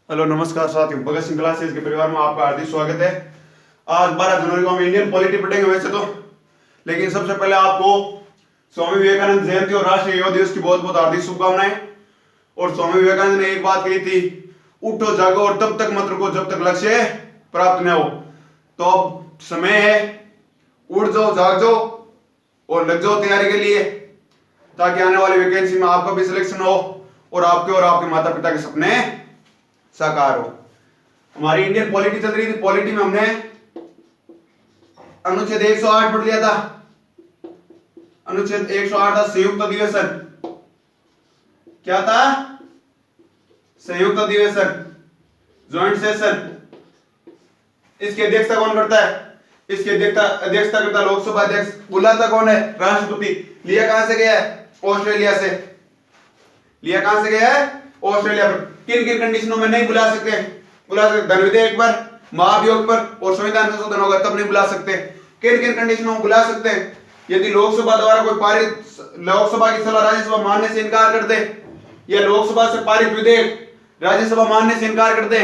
Hello नमस्कार साथियों, Bhagat Singh classes के परिवार में आपका हार्दिक स्वागत है। आज 12 जनवरी को हम इंडियन पॉलिटी पढ़ेंगे वैसे तो, लेकिन सबसे पहले आपको स्वामी विवेकानंद जयंती और राष्ट्रीय युवा दिवस की बहुत बहुत हार्दिक शुभकामनाएं। और स्वामी विवेकानंद ने एक बात कही थी, उठो जागो और तब तक मत रुको जब तक लक्ष्य प्राप्त न हो। तो अब समय है, उठ जाओ, जाग जाओ और लग जाओ तैयारी के लिए, ताकि आने वाली वैकेंसी में आपका भी सिलेक्शन हो और आपके माता पिता के सपने साकार हो। हमारी इंडियन पॉलिटी चल रही थी, पॉलिटी में हमने अनुच्छेद 108 पढ़ लिया था। अनुच्छेद 108 था संयुक्त अधिवेशन। क्या था? संयुक्त अधिवेशन, ज्वाइंट सेशन। इसकी अध्यक्षता कौन करता है? इसकी अध्यक्षता करता लोकसभा अध्यक्ष। बुलाता कौन है? राष्ट्रपति। लिया कहां से गया है? ऑस्ट्रेलिया से। लिया कहां से गया है? ऑस्ट्रेलिया पर। किन किन कंडीशनों में नहीं बुला सकते? धन विधेयक पर, महाभियोग पर और संविधान संशोधन होगा तब नहीं बुला सकते। किन किन कंडीशनों में बुला सकते हैं? यदि लोकसभा द्वारा कोई पारित, लोकसभा की सलाह राज्यसभा मानने से इनकार कर दे, या लोकसभा से पारित विधेयक राज्यसभा मानने से इनकार कर दे,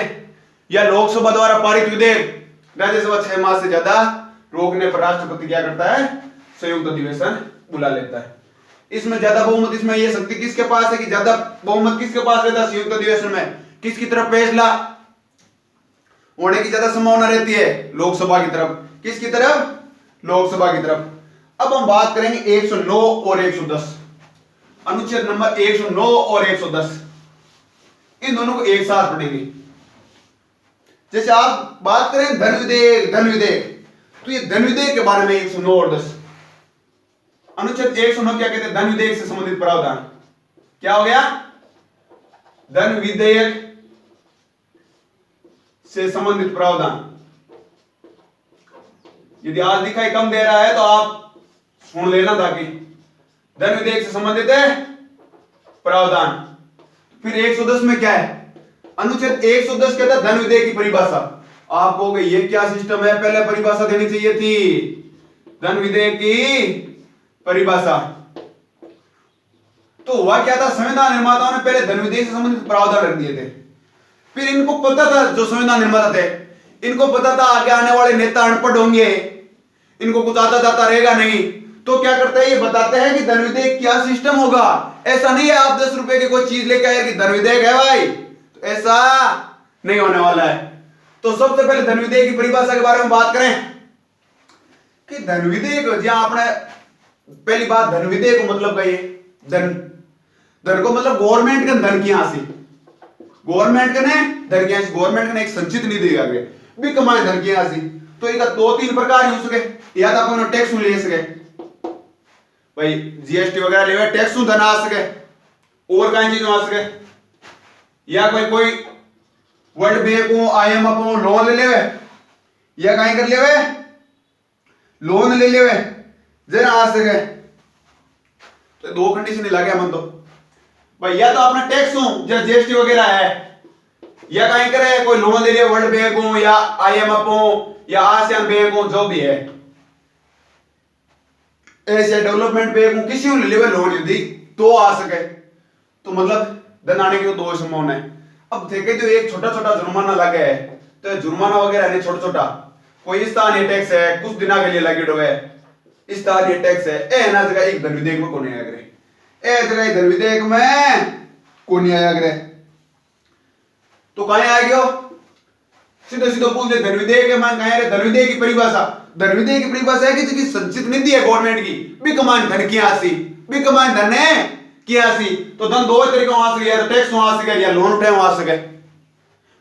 या लोकसभा द्वारा पारित विधेयक राज्यसभा 6 माह से ज्यादा रोकने पर राष्ट्रपति क्या करता है? संयुक्त अधिवेशन बुला लेता है। इसमें ज्यादा बहुमत, इसमें यह शक्ति किसके पास है कि ज्यादा बहुमत किसके पास रहता है? संयुक्त अधिवेशन में किसकी तरफ फैसला होने की ज्यादा संभावना रहती है? लोकसभा की तरफ। किसकी तरफ? लोकसभा की तरफ। अब हम बात करेंगे 109 और 110, अनुच्छेद नंबर 109 और 110, इन दोनों को एक साथ पढ़ेंगे। जैसे आप बात करें धन विधेयक, तो ये धन विधेयक के बारे में 109 और 10। अनुच्छेद 109 क्या कहते हैं? धन विधेयक से संबंधित प्रावधान। क्या हो गया? धन विधेयक से संबंधित प्रावधान। यदि आज दिखाई कम दे रहा है तो आप सुन लेना, ताकि धन विधेयक से संबंधित है प्रावधान। फिर 110 में क्या है? अनुच्छेद 110 कहता है धन विधेयक की परिभाषा। आप कहोगे ये क्या सिस्टम है, पहले परिभाषा देनी चाहिए थी, धन विधेयक की परिभाषा। तो हुआ क्या था? संविधान निर्माताओं ने पहले धन विधेयक से संबंधित प्रावधान रख दिए थे। फिर इनको पता था, जो संविधान निर्माता थे, इनको पता था आगे आने वाले नेता अनपढ़ होंगे, इनको कुछ आता जाता रहेगा नहीं, तो क्या करते हैं? ये बताते हैं कि धन विधेयक क्या सिस्टम होगा। ऐसा नहीं है आप 10 रुपए की कोई चीज लेके आए कि धन विधेयक है भाई, तो ऐसा नहीं होने वाला है। तो सबसे पहले धन विधेयक की परिभाषा के बारे में बात करें कि धन विधेयक, जहां आपने पहली बात धन विधेयक को मतलब कहिए, धन को मतलब गवर्नमेंट का धन की हासिल, गवर्नमेंट ने धन की हासिल, गवर्नमेंट ने एक संचित निधि आगे भी कमाए धन की हासिल। तो एक 2-3 प्रकार हो सके, या तो अपन टैक्स ले सके भाई, जीएसटी वगैरह ले टैक्स धन आ सके, और कई चीज आ सके, या कोई वर्ल्ड बैंक को, IMF को लोन ले लेवे, या कहीं कर लेवे लोन ले लेवे जरा आ सके। तो 2 कंडीशन लगे मन तो भाई, या तो अपना टैक्स हो जो जीएसटी वगैरह है, या कहीं करे कोई लोन ले लिया वर्ल्ड बैंक हो या IMF हो या आसियान बैंक हो, जो भी है, एशिया डेवलपमेंट बैंक हो, किसी को ले लिया लोन यदि तो आ सके। तो मतलब धन आने की तो 2 संभावना है। अब देखे जो एक छोटा छोटा जुर्माना लगे है, तो जुर्माना वगैरह नहीं, छोटा छोटा कोई स्थानीय टैक्स है, कुछ दिनों के लिए लगे हुए स्थानीय टैक्स है, ए ना जगह एक धन विधेयक में कोने आया ए जगह धन विधेयक में कोने आया करे, तो कहीं आ गयो? सीधे सीधे पूछ ले, धन विधेयक के मान कहीं? धन विधेयक की परिभाषा, धन विधेयक की परिभाषा है कि संचित निधि है गवर्नमेंट की, भी कमान धन की हासिल, भी कमान धन है की हासिल। तो धन 2 तरीके आ सके, या टैक्स आ सके या लोन उठाए आ सके।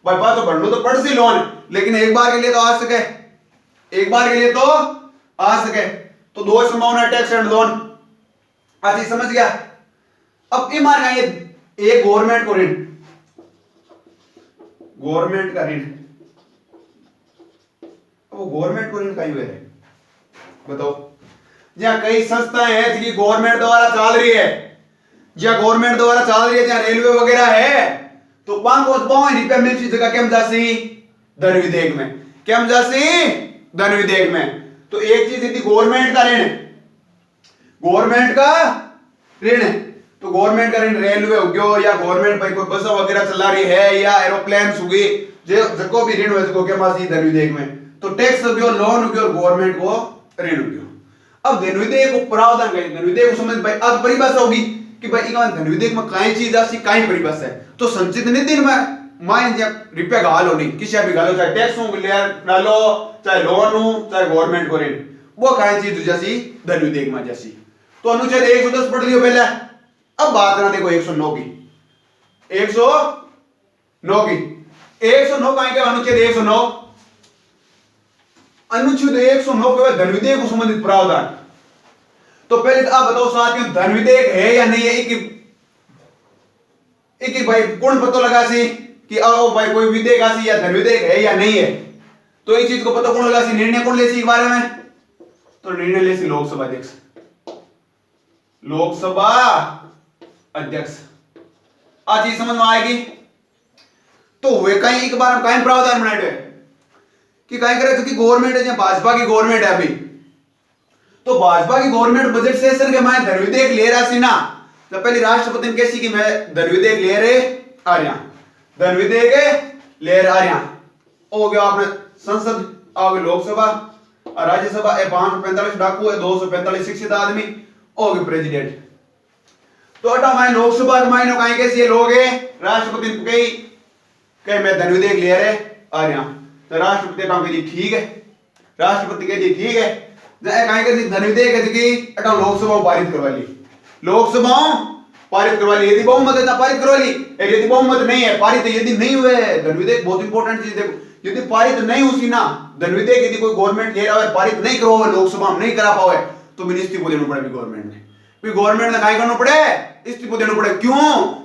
भाई बात तो बढ़ तो पड़ सी लोन, लेकिन एक बार के लिए तो आ सके, एक बार के लिए तो आ सके। तो 2 संभावना, टैक्स एंड लोन। अच्छा समझ गया? अब ईमान का ये एक गवर्नमेंट को ऋण, गवर्नमेंट का ऋण, वो गवर्नमेंट को ऋण कहीं हुए है बताओ? जहां कई संस्थाएं हैं जिनकी गवर्नमेंट द्वारा चल रही है, जहां गवर्नमेंट द्वारा चल रही है, जहां रेलवे वगैरह है, तो 5 रुपया मिल जगह केम जासी धन विधेयक में, केम जासी धन विधेयक में। तो एक चीज थी गवर्नमेंट का ऋण, गवर्नमेंट का ऋण, तो गवर्नमेंट का रेलवे हो गयो या गवर्नमेंट भाई कोई बस वगैरह चला रही है या एरोप्लेन हुई जको भी ऋण हो के पास धन विधेयक में तो टैक्स हो गयो, लोन हो गयो और गवर्नमेंट को ऋण हो गयो। अब धन विधेयक को प्रावधान करें, धन विधेयक को समझ भाई अब परिभाषा होगी कि भाई इका धन विधेयक में काई चीज आसी काई परिभाषा है। तो संचित निधि में मान जब रुपया गालो नहीं किसी भी गालो, चाहे टैक्स हो डालो, चाहे लोन हो, चाहे गवर्नमेंट को ऋण, वो काई चीज जैसी धन विधेयक में जैसी। तो अनुच्छेद 110 पढ़ लियो पहले। अब बात ना देखो 109 की, 109 की 109 का क्या अनुच्छेद 109, अनुच्छेद 109 के धन विधेयक को संबंधित प्रावधान। तो पहले तो आप बताओ साथियों धन विधेयक है या नहीं है, एक भाई कौन पता लगा सी कि आओ भाई कोई विधेयक आसी या धन विधेयक है या नहीं है। तो इस चीज को पता कौन लगा सी, निर्णय कौन ले सी इस बारे में, तो निर्णय ले सी लोकसभा अध्यक्ष, लोकसभा अध्यक्ष। आज चीज समझ में आएगी। तो वे कहीं एक बार कहीं प्रावधान बनाए हुए कि कहीं करे तो कि गवर्नमेंट है, भाजपा की गवर्नमेंट है अभी, तो भाजपा की गवर्नमेंट बजट सेशन के मैं धन विधेयक ले रहा सी ना, तो पहले राष्ट्रपति ने कैसी कि मैं धन विधेयक ले रहे आ रहा, धन विधेयक ले आ रहा हो गया। आपने संसद आओगे लोकसभा और राज्यसभा 545 डाकू है, 245 शिक्षित आदमी हो गए प्रेसिडेंट। तो अटा मैं लोकसभा के मायने कहीं कैसे लोग है, राष्ट्रपति कहीं मैं धन विधेयक ले रहे आ रहा, तो राष्ट्रपति कहा जी ठीक है, राष्ट्रपति कह दी ठीक है, कहीं कैसे धन विधेयक है कि अटा लोकसभा पारित करवा ली, लोकसभा पारित करवा ली, यदि बहुमत है तो पारित करवा ली, यदि बहुमत नहीं है पारित, यदि नहीं हुए धन विधेयक बहुत इंपॉर्टेंट चीज देखो, यदि पारित नहीं हुई ना धन विधेयक, यदि कोई गवर्नमेंट ले रहा है पारित नहीं करो लोकसभा में नहीं करा पाओ तो मिनिस्ट्री को देना पड़ेगा गवर्नमेंट ने, फिर गवर्नमेंट ने काय करना पड़े, इस्तीफा देना पड़े। क्यों?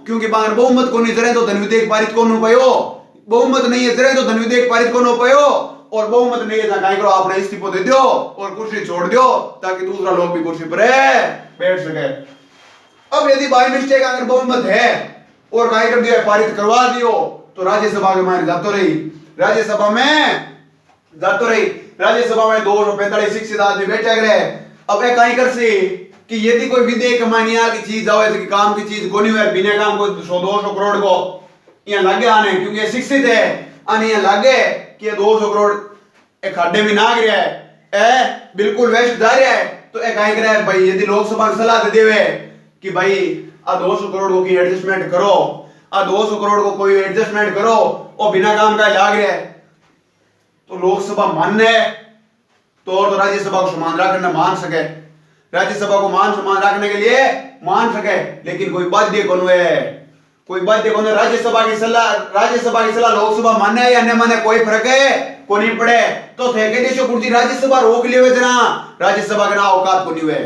क्योंकि बाहर बहुमत को नहीं जरे तो धन विधेयक पारित कौन हो पायो, बहुमत नहीं है जरे तो धन विधेयक पारित कौन हो पायो, और बहुमत नहीं है काय करो आपने इस्तीफा दे दो और कुर्सी छोड़ दो ताकि दूसरा लोग भी कुर्सी पर बैठ सके। अब यदि बाई मिस्टेक अगर बहुमत है और काय कर दिया पारित करवा दियो तो राज्यसभा के मायने जातो रही, राज्यसभा में जातो रही, राज्यसभा में 245 शिक्षित आदमी बैठे रहे। अब ये कहीं कर सी कि यदि कोई विधेयक मानिया की चीज आवे तो कि काम की चीज कोनी हुए बिना काम को 100-200 करोड़ को यहाँ लागे आने, क्योंकि ये शिक्षित है आने यहाँ लागे कि ये 200 करोड़ एक खाड्डे में नाग रहा है, ए बिल्कुल वेस्ट जा रहा है। तो एक कहीं करे भाई यदि लोकसभा ने सलाह दे देवे कि भाई आ 200 करोड़ को की एडजस्टमेंट करो, आ 200 करोड़ को कोई एडजस्टमेंट करो और बिना काम का लाग रहा है, तो लोकसभा मान्य तो राज्यसभा को समान रखना मान सके, राज्यसभा को मान सम्मान रखने के लिए मान सके, लेकिन कोई बाध्य कौन है, कोई बाध्य कौन है। राज्यसभा की सलाह लोकसभा माने या न माने कोई फर्क है को नहीं पड़े। तो थे के देशो कुर्सी राज्यसभा रोक लियो जना, राज्यसभा के ना औकात को नहीं हुए,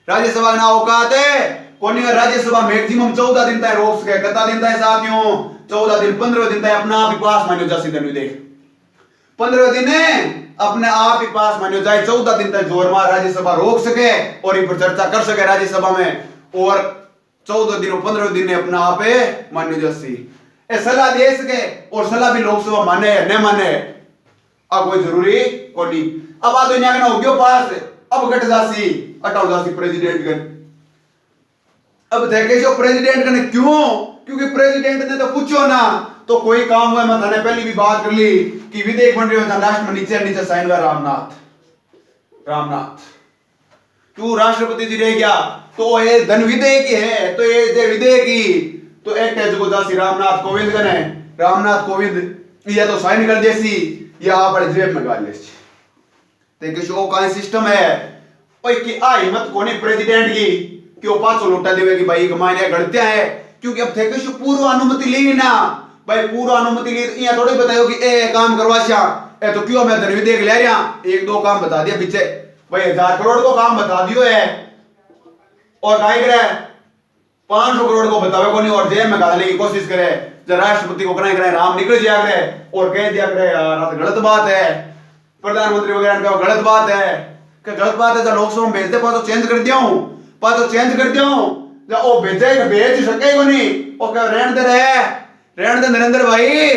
राज्यसभा के ना औकात है को नहीं। राज्यसभा मैक्सिमम 14 दिन तक रोक सके, कितना दिन तक साथियों 14 दिन, 15 दिन तक अपना आप ही पास मानो जा सीधे विधेयक, 15 दिन अपने आप ही पास मानो जाए, 14 दिन तक जोर मार राज्यसभा रोक सके और इन पर चर्चा कर सके राज्यसभा में, और 14 दिन 15 दिन अपना आप मानो जासी सलाह दे सके, और सलाह भी लोकसभा माने या न माने अब कोई जरूरी को नहीं। अब आ दुनिया में हो गयो पास, अब घट जासी हटाओ जासी प्रेसिडेंट के। अब देखे जो प्रेसिडेंट ने क्यों, क्योंकि प्रेसिडेंट ने तो पूछो ना तो कोई काम हुआ, मैं थाने पहले भी बात कर ली कि विधेयक मंडली में लास्ट में नीचे साइन हुआ रामनाथ तू राष्ट्रपति जी रह गया तो ये धन विधेयक ही है, तो ये विधेयक ही तो एक जो दासी रामनाथ कोविंद कने, रामनाथ कोविंद या तो साइन कर देसी या आप जेब में गाल लेसी। देखिए शो का सिस्टम है ओए कि आ हिम्मत कोने प्रेसिडेंट की कि वो पांचों लौटा देवे कि भाई कमाने गलतियां है, क्योंकि अब थे शो पूर्व अनुमति ली ना भाई, पूर्व अनुमति ली यहाँ थोड़ी बताओ कि ए काम करवा शा ए तो क्यों मैं धन विधेयक ले रहा, एक दो काम बता दिया पीछे भाई 1000 करोड़ को काम बता दियो है, और काय करे 500 करोड़ को बतावे को नहीं और जेब में डालने की कोशिश करे, जब राष्ट्रपति को करे राम निकल जाया करे और कह दिया करे यार गलत बात है, प्रधानमंत्री वगैरह ने कहा गलत बात है, कि गलत बात है, जब लोकसभा में भेज दे पा तो चेंज कर दिया हूं, पा तो चेंज कर दिया हूं, जब वो भेजेगा भेज सके को नहीं, वो कह रहने दे नरेंद्र भाई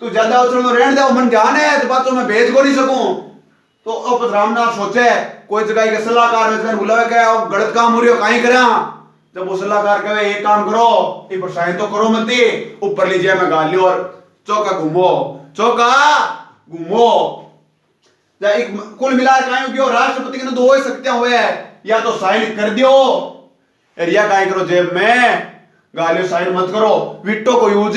तू ज्यादा उछल तो रहने दे, मन ध्यान है तो बातों में भेज को नहीं सकूं। तो अब रामनाथ सोचे कोई जगह के सलाहकार बुलावे क्या गलत काम हो रही हो कहीं करा, जब वो सलाहकार कहे एक काम करो, ये पर साइन तो करो मत, ऊपर लीजिए मैं गाली और चौका घूमो, चौका घूमो। एक कुल मिलाकर काहे क्यों राष्ट्रपति के दो ही शक्तियां हुए है, या तो साइन कर दियो या काहे करो जेब में गालियो, साइन मत करो, विटो को यूज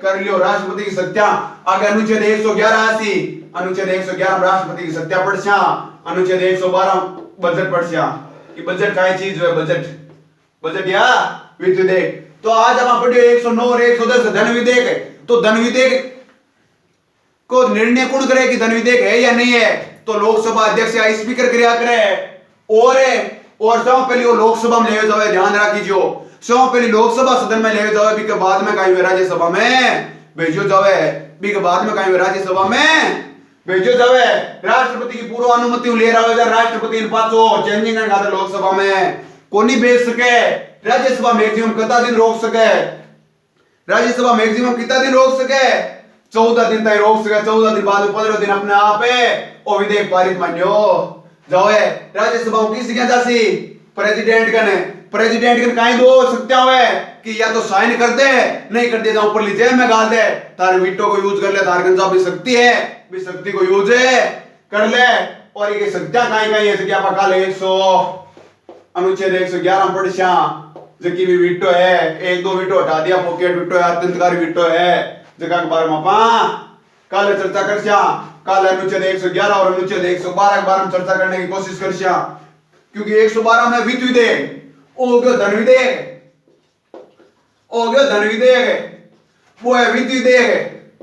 कर लियो। राष्ट्रपति की शक्तियां आगे अनुच्छेद 111 आसी, अनुच्छेद 111 राष्ट्रपति की शक्तियां पढ़छा, अनुच्छेद 112 बजट पढ़छा कि बजट काई चीज है, बजट बजट या वित्त विधेयक। तो आज हम पढ़ियो 109 और 110 धन विधेयक है। तो धन विधेयक को निर्णय कौन करे कि धन विधेयक है या नहीं है, तो लोकसभा अध्यक्ष या स्पीकर क्रिया करे। और सब पहले वो लोकसभा में ले जावे, ध्यान रखियो, सब पहले लोकसभा सदन में ले जावे, बिके बाद में कहीं राज्यसभा में भेजो जावे, बिके बाद में कहीं राज्यसभा में भेजो जावे। राष्ट्रपति की पूर्व अनुमति ले रहा है, राष्ट्रपति पाचो चेंजिंग करने खातिर लोकसभा में कोनी भेज सके, राज्यसभा मैक्सिमम कितना दिन रोक सके, राज्यसभा मैक्सिमम कितना दिन रोक सके, 14 दिन तक रोक सके, 14 दिन बाद 15 दिन अपने आप है और विधेयक पारित मान्यो जाओ। राज्यसभा में किसी क्या जासी प्रेसिडेंट कन काई दो शक्तियां हुए कि या तो साइन कर दे, नहीं कर दे तो ऊपर लीजिए मैं गाल दे, तार वीटो को यूज कर ले, तार गंजा भी शक्ति है, भी शक्ति को यूज कर ले। और ये शक्तियां काई है क्या पका ले 100 अनुच्छेद 111 पढ़छा जकी भी वीटो है, एक दो वीटो हटा दिया, पॉकेट वीटो है, आतंककारी वीटो है, जगह के बारे में कल चर्चा करछा, कल अनुच्छेद 111 और अनुच्छेद 112 के बारे में चर्चा करने की कोशिश करछा, क्योंकि 112 में वित्त विधेयक ओ गयो, धन विधेयक ओ गयो, धन विधेयक वो है वित्त विधेयक,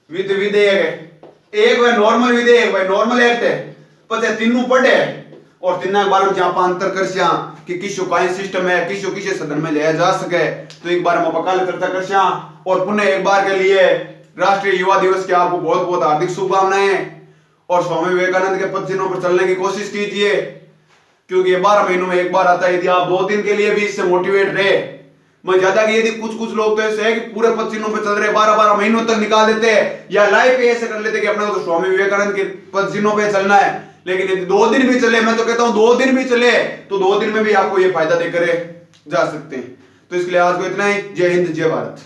वित्त विधेयक एक वे नॉर्मल विधेयक, वे नॉर्मल एक्ट है, पते तीनों पढ़े और तीनों के बारे में जहां अंतर करछा कि किसो काई सिस्टम है, किसो किसे सदन में ले जा सके, तो एक बार हम कल चर्चा करछा। और पुनः एक बार के लिए राष्ट्रीय युवा दिवस की आपको बहुत बहुत हार्दिक शुभकामनाएं, और स्वामी विवेकानंद के पद चिन्हों पर चलने की कोशिश कीजिए, क्योंकि ये 12 महीनों में एक बार आता है। यदि आप 2 दिन के लिए भी इससे मोटिवेट रहे, मैं ज्यादा कि यदि कुछ लोग तो ऐसे है कि पूरे पद चिन्हों पर चल रहे 12 महीनों तक निकाल देते हैं, या लाइफ पे ऐसे कर लेते कि अपने को तो स्वामी विवेकानंद के पद चिन्हों पे चलना है, लेकिन यदि 2 दिन भी चले, मैं तो कहता हूं 2 दिन भी चले, तो 2 दिन में भी आपको ये फायदा देकर जा सकते हैं। तो इसलिए आज को इतना ही। जय हिंद, जय भारत।